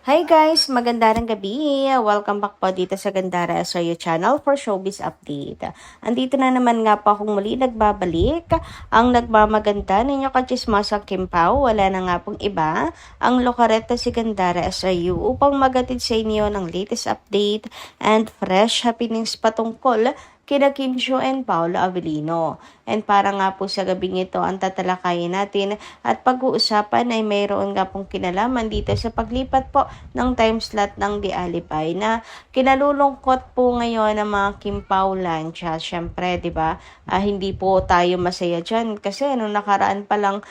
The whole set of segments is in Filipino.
Hi guys! Magandang gabi! Welcome back po dito sa Gandara SRU channel for Showbiz Update. Andito na naman nga po akong muli nagbabalik. Ang nagmamaganda ninyo kachismasang Kim Pao, wala na nga pong iba, ang lokareta si Gandara SRU upang magatid sa inyo ng latest update and fresh happenings patungkol kina Kim Chiu and Paolo Avellino. And para nga po sa gabing ito ang tatalakayin natin at pag-uusapan ay mayroon nga pong kinalaman dito sa paglipat po ng time slot ng The Alibay na kinalulungkot po ngayon ng mga Kim Pao Lancia. Syempre, di ba? Hindi po tayo masaya dyan kasi nung nakaraan pa lang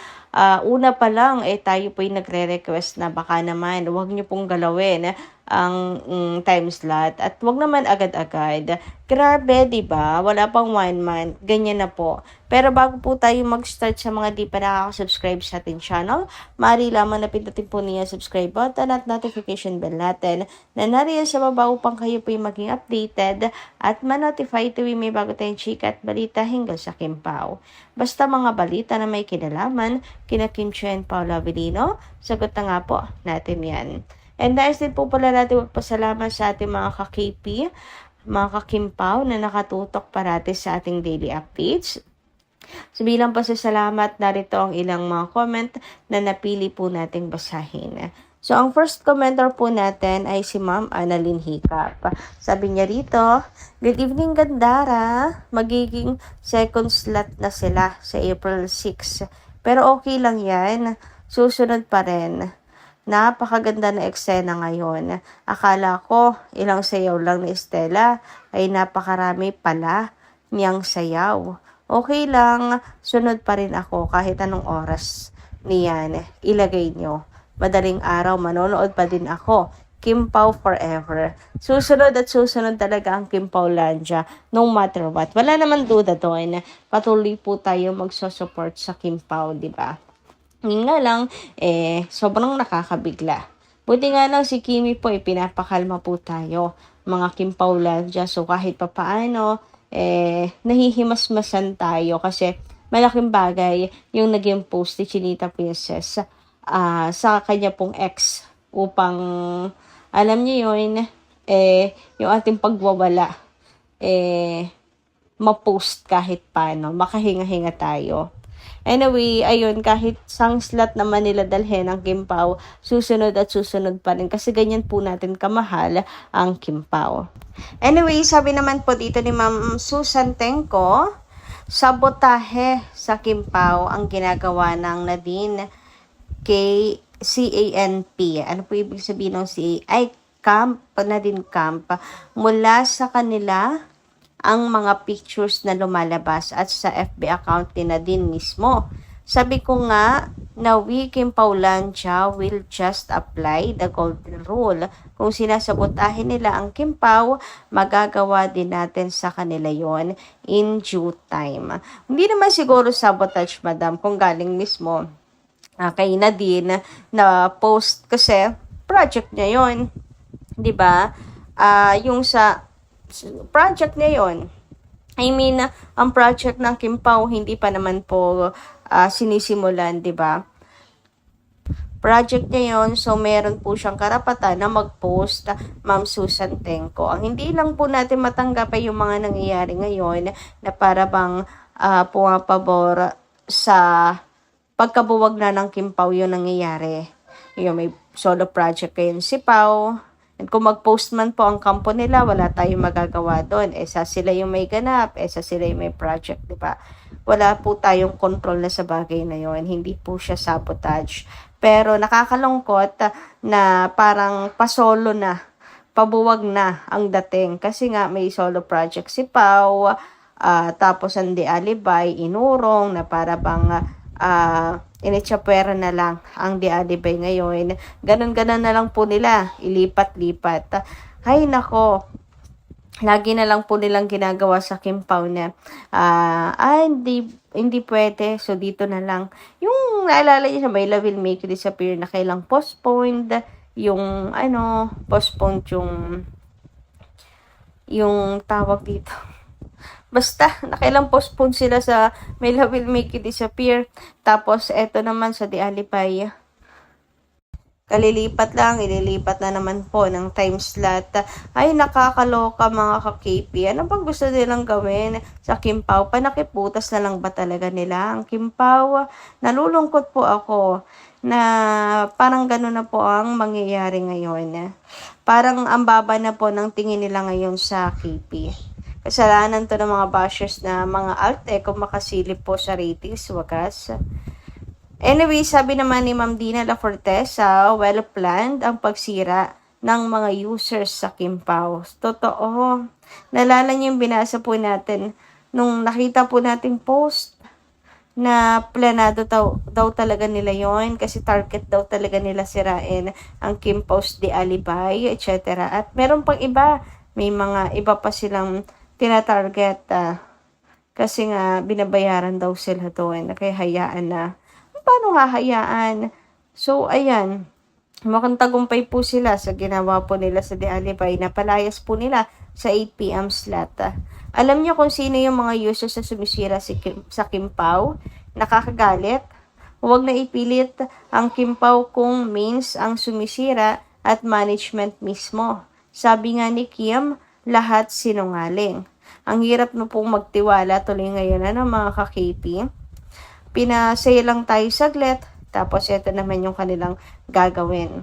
una pa lang tayo po yung nagre-request na baka naman huwag niyo pong galawin ang time slot at wag naman agad-agad. Grabe, 'di ba? Wala pang 1 month, ganyan na po. Pero bago po tayo mag-start sa mga di pa nakaka-subscribe sa ating channel, maaari lamang na pindutin po niya subscribe button at notification bell natin na nariyan sa baba upang kayo po yung maging updated at ma-notify tuwing may bago tayong chika at balita hinggil sa Kim Pao. Basta mga balita na may kinalaman, kina Kim Chiu and Paolo Avellino, sagot na nga po natin yan. And nais din po pala natin magpasalamat sa ating mga ka-KP, mga ka-Kim Pao na nakatutok parati sa ating daily updates. So bilang pasasalamat, narito ang ilang mga comment na napili po nating basahin. So ang first commenter po natin ay si Ma'am Annalyn Hicap. Sabi niya rito, "Good evening Gandara, magiging second slot na sila sa April 6. Pero okay lang yan, susunod pa rin. Napakaganda na eksena ngayon. Akala ko ilang sayaw lang ni Estela ay napakarami pala niyang sayaw. Okay lang, sunod pa rin ako kahit anong oras niyan. Ilagay nyo. Madaling araw manonood pa din ako. Kim Pao forever." Susunod at susunod talaga ang Kim Pao Lancia no matter what. Wala naman duda doon. Patuloy po tayo magsusupport sa Kim Pao, di ba? Yun nga lang, sobrang nakakabigla. Buti nga lang si Kimi po, pinapakalma po tayo, mga Kim Pao Lancia. So kahit papaano, nahihimasmasan tayo kasi malaking bagay yung naging post ni Chinita Princess sa kanya pong ex upang, alam niyo yun, yung ating pagwawala, ma-post kahit paano, makahinga-hinga tayo. Anyway, ayun, kahit sang slot naman nila dalhin ang Kim Pao, susunod at susunod pa rin kasi ganyan po natin kamahal ang Kim Pao. Anyway, sabi naman po dito ni Ma'am Susan Tenko, sabotahe sa Kim Pao ang ginagawa ng Nadine kay CANP. Ano po ibig sabihin ng camp, Nadine Camp, mula sa kanila ang mga pictures na lumalabas at sa FB account ni Nadine mismo. Sabi ko nga na we Kim Pao Lancia will just apply the golden rule. Kung sinasabotahin nila ang Kim Pao, magagawa din natin sa kanila yon in due time. Hindi naman siguro sabotage, madam, kung galing mismo kay Nadine na post kasi project niya yon, 'di ba? Yung sa project niya yon. I mean, ang project ng Kim Pao hindi pa naman po sinisimulan, 'di ba? Project niya yon, so meron po siyang karapatan na mag-post, Ma'am Susan Tenko. Ang hindi lang po natin matanggap ay yung mga nangyayari ngayon na para bang pumapabor sa pagkabuwag na ng Kim Pao yung nangyayari. Yung may solo project kayo si Pao. And kung mag-post man po ang kampo nila, wala tayong magagawa doon. Sa sila yung may ganap, sa sila yung may project, di ba? Wala po tayong control na sa bagay na yon. Hindi po siya sabotage. Pero nakakalungkot na parang pasolo na, pabuwag na ang dating. Kasi nga may solo project si Pao, tapos ang The Alibay, inurong na para bang initsapwera na lang ang The Alibay ngayon. Ganon-ganon na lang po nila, ilipat-lipat. Hay nako, lagi na lang po nilang ginagawa sa Kim Pao na hindi pwede, so dito na lang. Yung naalala niyo sa My Love Will Make You Disappear na kailang postponed, yung postponed yung tawag dito. Basta, nakailang postpone sila sa My Love Will Make You Disappear. Tapos, eto naman sa The Alibay. Kalilipat lang, ililipat na naman po ng time slot. Ay, nakakaloka mga ka-KP. Ano bang gusto nilang gawin sa Kim Pao? Panakiputas na lang ba talaga nila ang Kim Pao? Nalulungkot po ako na parang gano'n na po ang mangyayari ngayon. Parang ang baba na po ng tingin nila ngayon sa KP. Kasalanan to ng mga bashers na mga alte kung makasilip po sa ratings, wagas. Anyway, sabi naman ni Ma'am Dina La Fortesa, well-planned ang pagsira ng mga users sa Kim Pao. Totoo. Nalala niyo yung binasa po natin nung nakita po nating post na planado daw talaga nila yon kasi target daw talaga nila sirain ang Kim Pao's The Alibay, etc. At meron pang iba, may mga iba pa silang tinatarget kasi nga binabayaran daw sila doon, kaya hayaan na. Paano hahayaan? So, ayan, mukhang tagumpay po sila sa ginawa po nila sa The Alibay na palayas po nila sa 8 p.m. slot. Alam niyo kung sino yung mga users na sumisira sa Kim Pao? Nakakagalit? Huwag na ipilit ang Kim Pao kung means ang sumisira at management mismo. Sabi nga ni Kim, lahat sinungaling. Ang hirap na pong magtiwala tuloy ngayon mga ka-KP. Pinasaya lang tayo saglit, tapos ito naman yung kanilang gagawin.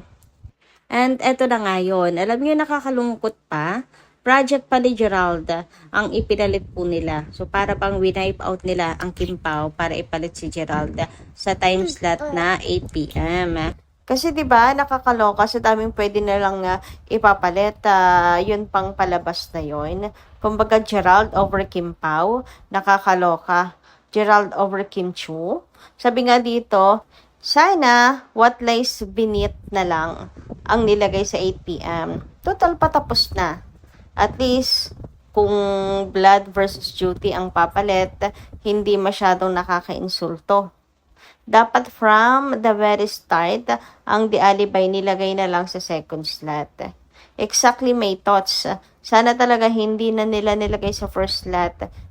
And eto na nga yun. Alam niyo, nakakalungkot pa. Project pa ni Gerald ang ipinalit po nila. So, para bang wipe out nila ang Kim Pao para ipalit si Gerald sa time slot na 8 p.m. Kasi 'di ba nakakaloka sa daming pwede na lang ipapalit, yun pang palabas na yun. Kumbaga Gerald over Kim Pao, nakakaloka. Gerald over Kim Chu. Sabi nga dito, sana what lies beneath na lang ang nilagay sa 8 p.m. Total patapos na. At least, kung blood versus duty ang papalit, hindi masyadong nakaka-insulto. Dapat from the very start, ang The Alibay nilagay na lang sa second slot. Exactly my thoughts. Sana talaga hindi na nila nilagay sa first slot.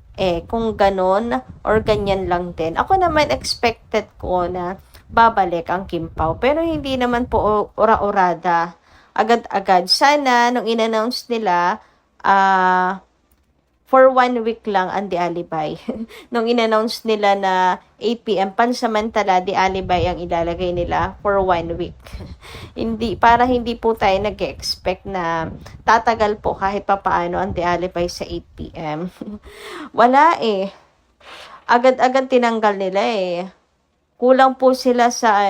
Kung ganon or ganyan lang din. Ako naman expected ko na babalik ang Kim Pao. Pero hindi naman po ora-orada. Agad-agad. Sana nung in-announce nila, for 1 week lang ang The Alibay. Nung in-announce nila na 8 p.m. pansamantala The Alibay ang ilalagay nila for 1 week. Para hindi po tayo nag-expect na tatagal po kahit papaano ang The Alibay sa 8 p.m. Wala agad-agad tinanggal nila Kulang po sila sa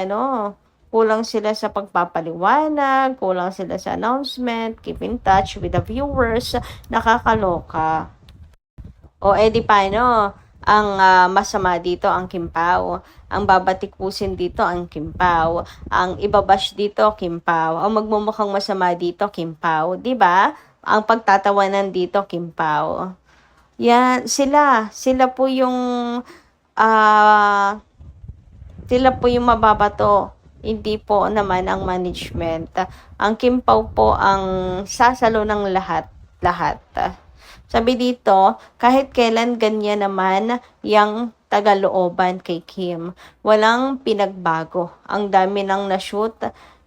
kulang sila sa pagpapaliwanag, kulang sila sa announcement, keep in touch with the viewers, nakakaloka. O edi paano? Ang masama dito ang Kim Pao. Ang babatikusin dito ang Kim Pao. Ang ibabash dito Kim Pao. Ang magmumukhang masama dito Kim Pao, 'di ba? Ang pagtatawanan dito Kim Pao. Yan, sila po yung sila po yung mababato. Hindi po naman ang management. Ang Kim Pao po ang sasalo ng lahat. Sabi dito, kahit kailan ganyan naman yung tagalooban kay Kim. Walang pinagbago. Ang dami nang na-shoot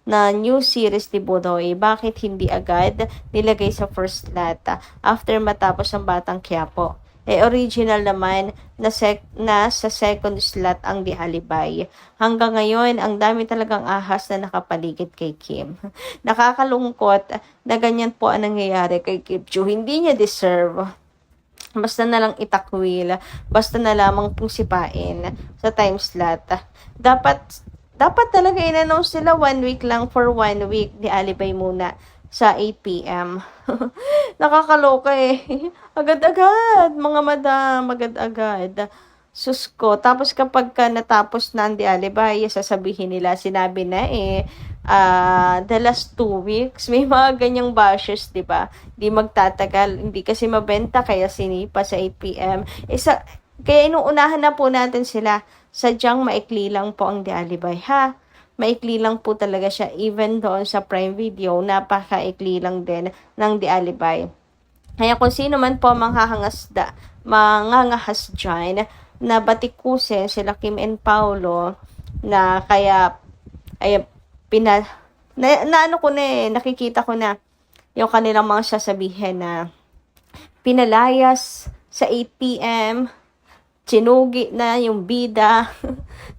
na new series ni Budoy. Bakit hindi agad nilagay sa first slot after matapos ang Batang Quiapo? Original naman na sa second slot ang The Alibay. Hanggang ngayon, ang dami talagang ahas na nakapaligid kay Kim. Nakakalungkot na ganyan po ang nangyayari kay Kim Chu. Hindi niya deserve. Basta na lang itakwil. Basta na lamang pong sipain sa time slot. Dapat talaga in-announce nila 1 week lang, for 1 week. The Alibay muna sa 8 p.m. Nakakaloka Agad-agad, mga madam, agad-agad. Sus ko. Tapos kapag natapos na ang The Alibay, sasabihin nila, sinabi na the last 2 weeks, may mga ganyang bashers, di ba? Di magtatagal, hindi kasi mabenta, kaya sinipa sa 8 p.m. Kaya inuunahan na po natin sila. Sadyang maikli lang po ang The Alibay, ha? Maikli lang po talaga siya. Even doon sa Prime Video, napakaikli lang din ng The Alibay. Kaya kung sino man po manghahangahas dyan na batikusin sila Kim and Paolo na kaya Naano ko na eh, nakikita ko na yung kanilang mga sasabihin na pinalayas sa 8 p.m, sinugi na yung bida,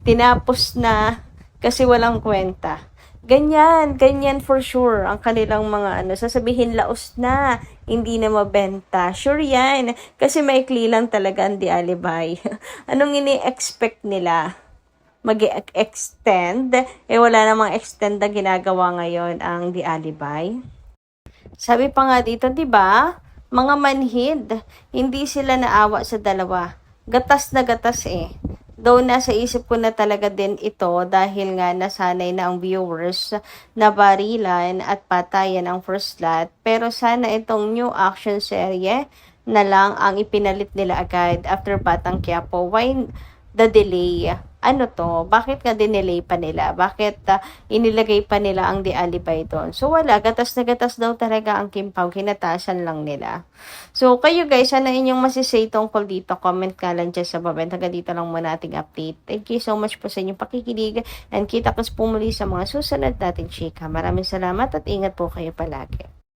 tinapos na kasi walang kwenta. Ganyan for sure ang kanilang mga sasabihin laos na, hindi na mabenta. Sure yan, kasi maikli lang talaga ang Di Alibay. Anong ini-expect nila? Mag-extend? Wala namang extend na ginagawa ngayon ang Di Alibay. Sabi pa nga dito, 'di ba? Mga manhid, hindi sila naawa sa dalawa. Gatas na gatas eh. Though nasa isip ko na talaga din ito dahil nga nasanay na ang viewers na barilan at patayan ang first lot. Pero sana itong new action serye na lang ang ipinalit nila agad after Batang Quiapo. Why the delay? Ano to? Bakit nga dinelay pa nila? Bakit inilagay pa nila ang Di Alibay doon? So wala, gatas na gatas daw talaga ang Kim Pao, kinatasan lang nila. So kayo guys, ano inyong masisay tungkol dito? Comment ka lang dyan sa baba. Hanggang dito lang muna ating update. Thank you so much po sa inyong pakikinig and kita ko po muli sa mga susunod nating chika. Maraming salamat at ingat po kayo palagi.